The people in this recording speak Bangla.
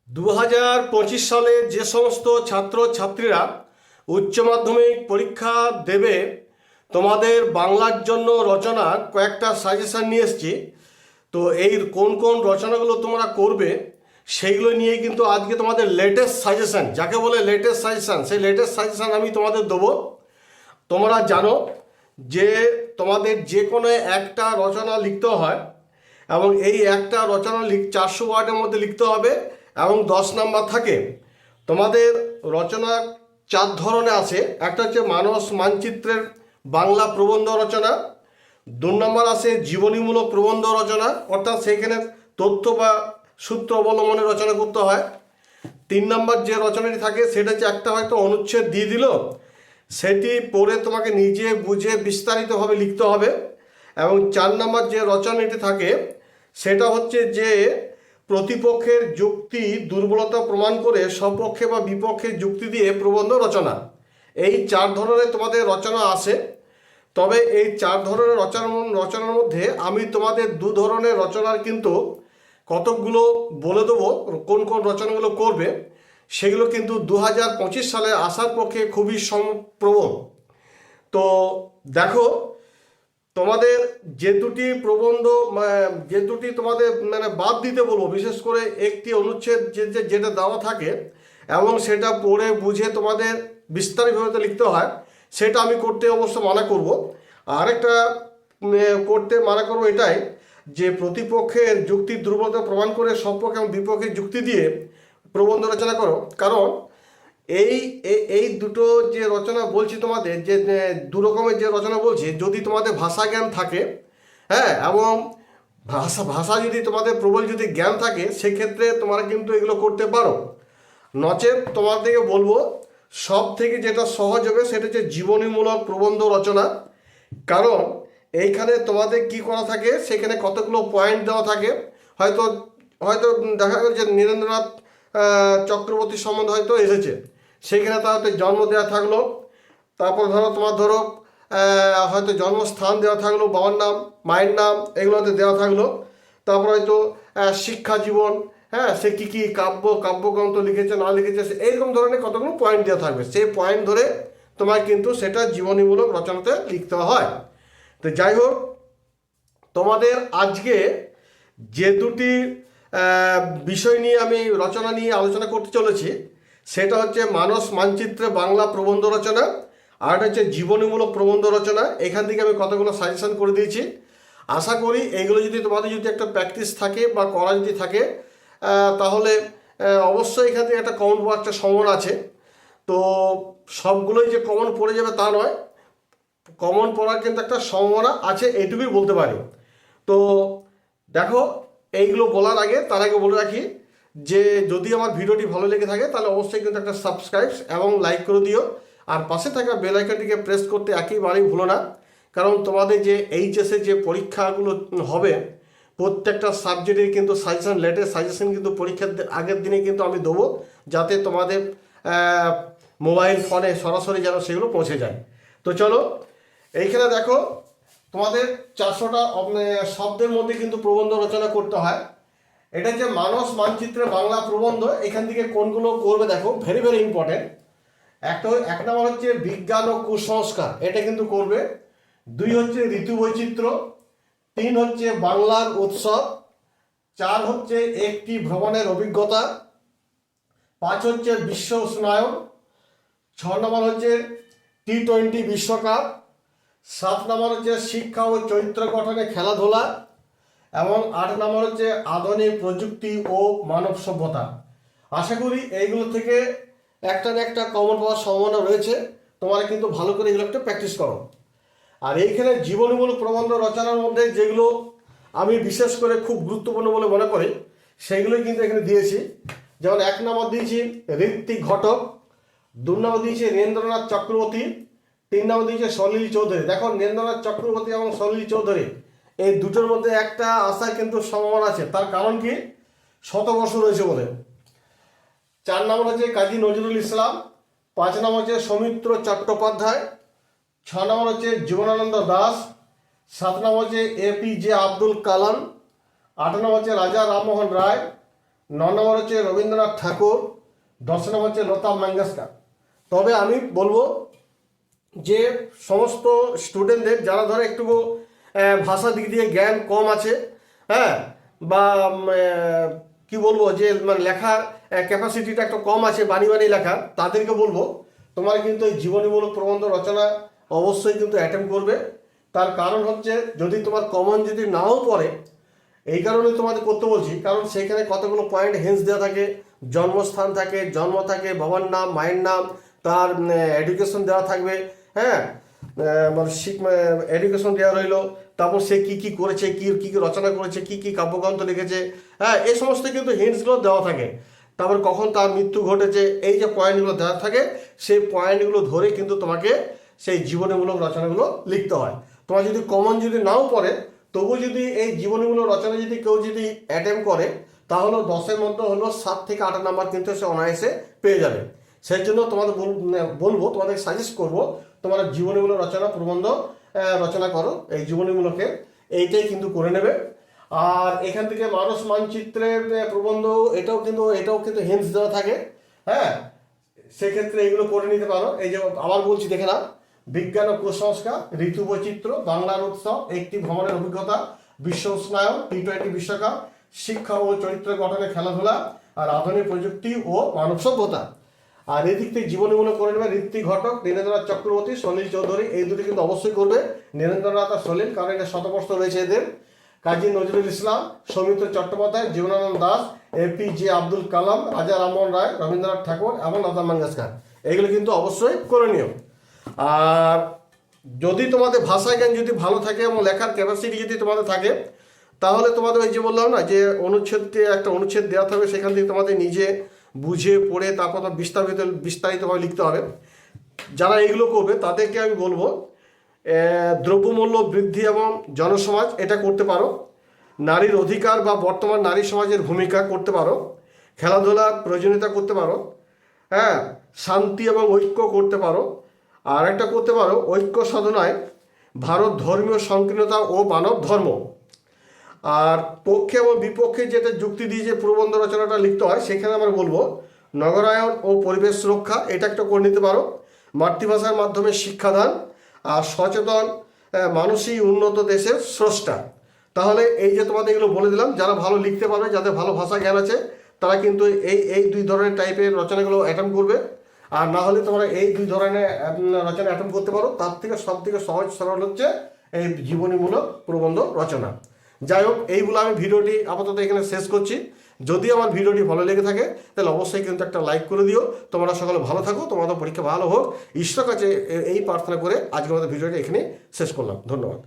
2025 সালে যে সমস্ত ছাত্র ছাত্রীরা উচ্চ মাধ্যমিক পরীক্ষা দেবে তোমাদের বাংলার জন্য রচনা কয়েকটা সাজেশন নিয়ে এসেছি। তো এই কোন কোন রচনাগুলো তোমরা করবে সেইগুলো নিয়ে কিন্তু আজকে তোমাদের লেটেস্ট সাজেশন, যাকে বলে লেটেস্ট সাজেশন, সেই লেটেস্ট সাজেশন আমি তোমাদের দেবো। তোমরা জানো যে তোমাদের যে কোনো একটা রচনা লিখতে হয় এবং এই একটা রচনা 400 ওয়ার্ডের মধ্যে লিখতে হবে এবং 10 নাম্বার থাকে। তোমাদের রচনা 4 ধরনের আছে। একটা হচ্ছে মানস মানচিত্রের বাংলা প্রবন্ধ রচনা, 2 নম্বর আছে জীবনীমূলক প্রবন্ধ রচনা, অর্থাৎ সেখানে তথ্য বা সূত্র অবলম্বনে রচনা করতে হয়। 3 নম্বর যে রচনাটি থাকে সেটা হচ্ছে একটা হয়তো অনুচ্ছেদ দিয়ে দিল, সেটি পড়ে তোমাকে নিজে বুঝে বিস্তারিতভাবে লিখতে হবে। এবং 4 নম্বর যে রচনাটি থাকে সেটা হচ্ছে যে প্রতিপক্ষের যুক্তি দুর্বলতা প্রমাণ করে সপক্ষে বা বিপক্ষে যুক্তি দিয়ে প্রবন্ধ রচনা। এই 4 ধরনের তোমাদের রচনা আসে। তবে এই 4 ধরনের রচনার মধ্যে আমি তোমাদের 2 ধরনের রচনার কিন্তু কতকগুলো বলে দেবো, কোন কোন রচনাগুলো করবে সেগুলো কিন্তু 2025 সালে আসার পক্ষে খুবই সম্প্রবণ। তো দেখো, তোমাদের যে দুটি প্রবন্ধ যে দুটি তোমাদের বাদ দিতে বলবো, বিশেষ করে একটি অনুচ্ছেদ যেটা দেওয়া থাকে এবং সেটা পড়ে বুঝে তোমাদের বিস্তারিতভাবে লিখতে হয়, সেটা আমি করতে অবশ্য মানা করব। আরেকটা করতে মানা করব এটাই যে প্রতিপক্ষের যুক্তির দুর্বলতা প্রমাণ করে সপক্ষে এবং বিপক্ষের যুক্তি দিয়ে প্রবন্ধ রচনা করো। কারণ এই এই দুটো যে রচনা বলছি তোমাদের, যে 2 রকমের যে রচনা বলছি, যদি তোমাদের ভাষা জ্ঞান থাকে, হ্যাঁ, এবং ভাষা যদি তোমাদের প্রবল যদি জ্ঞান থাকে, সেক্ষেত্রে তোমরা কিন্তু এগুলো করতে পারো। নচেত তোমাদেরকে বলবো সব থেকে যেটা সহজ হবে সেটা হচ্ছে জীবনীমূলক প্রবন্ধ রচনা। কারণ এইখানে তোমাদের কি করা থাকে, সেখানে কতগুলো পয়েন্ট দেওয়া থাকে। হয়তো হয়তো দেখা গেল যে নীরেন্দ্রনাথ চক্রবর্তী সম্বন্ধে হয়তো এসেছে, সেখানে তার জন্ম দেওয়া থাকলো। তারপর ধরো হয়তো জন্মস্থান দেওয়া থাকলো, বাবার নাম, মায়ের নাম, এগুলোতে দেওয়া থাকলো। তারপর হয়তো শিক্ষা জীবন, হ্যাঁ, সে কী কী কাব্যগ্রন্থ লিখেছে না লিখেছে, এইরকম ধরনের কতগুলো পয়েন্ট দেওয়া থাকবে। সেই পয়েন্ট ধরে তোমার কিন্তু সেটা জীবনীমূলক রচনাতে লিখতে হয়। তো যাই হোক, তোমাদের আজকে যে দুটি বিষয় নিয়ে আমি রচনা নিয়ে আলোচনা করতে চলেছি, সেটা হচ্ছে মানস মানচিত্রে বাংলা প্রবন্ধ রচনা, আর হচ্ছে জীবনীমূলক প্রবন্ধ রচনা। এখান থেকে আমি কতগুলো সাজেশন করে দিয়েছি। আশা করি এইগুলো যদি তোমাদের যদি একটা প্র্যাকটিস থাকে বা করা যদি থাকে, তাহলে অবশ্যই এখান থেকে একটা কমন পাওয়ার একটা সম্ভাবনা আছে। তো সবগুলোই যে কমন পড়ে যাবে তা নয়, কমন পড়ার কিন্তু একটা সম্ভাবনা আছে, এইটুকুই বলতে পারি। তো দেখো, এইগুলো বলার আগে তার আগে বলে রাখি যে যদি আমার ভিডিওটি ভালো লেগে থাকে তাহলে অবশ্যই কিন্তু একটা সাবস্ক্রাইব এবং লাইক করে দিও, আর পাশে থাকা বেল আইকনটিকে প্রেস করতে একেবারেই ভুলো না। কারণ তোমাদের যে এইচএসে যে পরীক্ষাগুলো হবে, প্রত্যেকটা সাবজেক্টের কিন্তু সাজেশন, লেটেস্ট সাজেশন কিন্তু পরীক্ষার আগের দিনে কিন্তু আমি দেবো, যাতে তোমাদের মোবাইল ফোনে সরাসরি যেন সেগুলো পৌঁছে যায়। তো চলো, এইখানে দেখো, তোমাদের 400টা শব্দের মধ্যে কিন্তু প্রবন্ধ রচনা করতে হয়। এটা হচ্ছে মানস মানচিত্রে বাংলা প্রবন্ধ। এখান থেকে কোনগুলো করবে দেখো, ভেরি ভেরি ইম্পর্টেন্ট। এক নম্বর হচ্ছে বিজ্ঞান ও কুসংস্কার, এটা কিন্তু করবে। 2 হচ্ছে ঋতু বৈচিত্র্য, 3 হচ্ছে বাংলার উৎসব, 4 হচ্ছে একটি ভ্রমণের অভিজ্ঞতা, 5 হচ্ছে বিশ্ব উষ্ণায়ন, 6 নম্বর হচ্ছে T20 বিশ্বকাপ, 7 নম্বর হচ্ছে শিক্ষা ও চরিত্র গঠনে খেলাধুলা, এবং 8 নম্বর হচ্ছে আধুনিক প্রযুক্তি ও মানব সভ্যতা। আশা করি এইগুলো থেকে একটা না একটা কমন পাওয়ার সম্ভাবনা রয়েছে। তোমরা কিন্তু ভালো করে এগুলো একটা প্র্যাকটিস করো। আর এইখানে জীবনীমূলক প্রবন্ধ রচনার মধ্যে যেগুলো আমি বিশেষ করে খুব গুরুত্বপূর্ণ বলে মনে করি, সেইগুলোই কিন্তু এখানে দিয়েছি। যেমন 1 নম্বর দিয়েছি ঋত্বিক ঘটক, 2 নম্বর দিয়েছি নীরেন্দ্রনাথ চক্রবর্তী, 3 নম্বর দিয়েছে সলিল চৌধুরী। দেখো, নীরেন্দ্রনাথ চক্রবর্তী এবং সলিল চৌধুরী এই দুটোর মধ্যে একটা আসার কিন্তু সম্ভাবনা আছে। তার কারণ কি, শতবর্ষ রয়েছে বলে। 4 নম্বর হচ্ছে কাজী নজরুল ইসলাম, 5 নম্বর হচ্ছে সৌমিত্র চট্টোপাধ্যায়, 6 নম্বর হচ্ছে জীবনানন্দ দাস, 7 নম্বর হচ্ছে APJ আব্দুল কালাম, 8 নম্বর হচ্ছে রাজা রামমোহন রায়, নম্বর হচ্ছে রবীন্দ্রনাথ ঠাকুর, 10 নম্বর হচ্ছে লতা মঙ্গেশকর। তবে আমি বলবো যে সমস্ত স্টুডেন্টদের যারা ধরো একটু ভাষা দিক দিয়ে জ্ঞান কম আছে, হ্যাঁ, বা কি বলবো যে মানে লেখার ক্যাপাসিটিটা একটু কম আছে, বাণী বাণী লেখা, তাদেরকে বলবো তোমার কিন্তু এই জীবনীমূলক প্রবন্ধ রচনা অবশ্যই কিন্তু অ্যাটেম্প করবে। তার কারণ হচ্ছে যদি তোমার কমন যদি নাও পড়ে, এই কারণে তোমাদের করতে বলছি, কারণ সেখানে কতগুলো পয়েন্ট হেন্স দেওয়া থাকে, জন্মস্থান থাকে, জন্ম থাকে, বাবার নাম, মায়ের নাম, তার এডুকেশন দেওয়া থাকবে, হ্যাঁ, মানে এডুকেশন দেওয়া রইলো, তারপর সে কি কি করেছে, কি কি রচনা করেছে, কি কি কাব্যগ্রন্থ লিখেছে, হ্যাঁ, এই সমস্ত কিন্তু হিন্টসগুলো দেওয়া থাকে। তারপর কখন তার মৃত্যু ঘটেছে, এই যে পয়েন্টগুলো দেওয়া থাকে, সেই পয়েন্টগুলো ধরে কিন্তু তোমাকে সেই জীবনীমূলক রচনাগুলো লিখতে হয়। তোমার যদি কমন যদি নাও পড়ে, তবু যদি এই জীবনীমূলক রচনা যদি কেউ যদি অ্যাটেম্প করে, তাহলে 10-এর মধ্যে হলো 7 থেকে 8 নাম্বার কিন্তু সে অনায়াসে পেয়ে যাবে। সেই জন্য তোমাদের বলবো, তোমাদের সাজেস্ট করবো তোমরা জীবনীমূলক রচনা প্রবন্ধ রচনা করো, এই জীবনীমূলকে এইটাই কিন্তু করে নেবে। আর এখান থেকে মানুষ মানচিত্রের প্রবন্ধ, এটাও কিন্তু হিন্টস দেওয়া থাকে, হ্যাঁ, সেক্ষেত্রে এগুলো করে নিতে পারো। এই যে আবার বলছি, দেখে না, বিজ্ঞান ও কুসংস্কার, ঋতু বৈচিত্র্য, বাংলার উৎসব, একটি ভ্রমণের অভিজ্ঞতা, বিশ্ব উষ্ণায়ন, টি-20 বিশ্বকাপ, শিক্ষা ও চরিত্র গঠনে খেলাধুলা, আর আধুনিক প্রযুক্তি ও মানব সভ্যতা। আর এদিক থেকে জীবনীমূলক করে নেবে ঋত্বিক ঘটক, নীরেন্দ্রনাথ চক্রবর্তী, সলিল চৌধুরী, এই দুটি কিন্তু অবশ্যই করবে, নীরেন্দ্রনাথ আর সলিল, কারণ এটা শতবর্ষ রয়েছে এদের। কাজী নজরুল ইসলাম, সৌমিত্র চট্টোপাধ্যায়, জীবনানন্দ দাস, এপিজে আব্দুল কালাম, রাজা রামমোহন রায়, রবীন্দ্রনাথ ঠাকুর এবং লতা মঙ্গেশকর, এগুলো কিন্তু অবশ্যই করে নিও। আর যদি তোমাদের ভাষা জ্ঞান যদি ভালো থাকে এবং লেখার ক্যাপাসিটি যদি তোমাদের থাকে, তাহলে তোমাদের ওই যে বললাম না যে একটা অনুচ্ছেদ দেওয়া থাকবে, সেখান থেকে তোমাদের নিজে বুঝে পড়ে তারপর তো বিস্তারিতভাবে লিখতে হবে। যারা এইগুলো করবে তাদেরকে আমি বলবো দ্রব্যমূল্য বৃদ্ধি এবং জনসমাজ, এটা করতে পারো। নারীর অধিকার বা বর্তমান নারী সমাজের ভূমিকা করতে পারো। খেলাধুলার প্রয়োজনীয়তা করতে পারো, হ্যাঁ, শান্তি এবং ঐক্য করতে পারো। আর একটা করতে পারো ঐক্য সাধনায় ভারত ধর্মীয় সংকীর্ণতা ও মানব ধর্ম। আর পক্ষে এবং বিপক্ষে যেটা যুক্তি দিয়ে যে প্রবন্ধ রচনাটা লিখতে হয়, সেখানে আমরা বলবো নগরায়ন ও পরিবেশ সুরক্ষা, এটা একটা করে নিতে পারো। মাতৃভাষার মাধ্যমে শিক্ষাদান, আর সচেতন মানুষই উন্নত দেশের স্রষ্টা। তাহলে এই যে তোমাদের এগুলো বলে দিলাম, যারা ভালো লিখতে পারবে, যাদের ভালো ভাষা জ্ঞান আছে, তারা কিন্তু এই 2 ধরনের টাইপের রচনাগুলো অ্যাটেম্প করবে। আর না হলে তোমরা এই 2 ধরনের রচনা অ্যাটেম্প করতে পারো। তার থেকে সব থেকে সহজ সরল হচ্ছে এই জীবনীমূলক প্রবন্ধ রচনা। যাই হোক, এইগুলো আমি ভিডিওটি আপাতত এখানে শেষ করছি। যদি আমার ভিডিওটি ভালো লেগে থাকে, তাহলে অবশ্যই কিন্তু একটা লাইক করে দিও। তোমরা সকলে ভালো থাকো, তোমাদের পরীক্ষা ভালো হোক, ঈশ্বর কাছে এই প্রার্থনা করে আজকে আমাদের ভিডিওটি এখানে শেষ করলাম। ধন্যবাদ।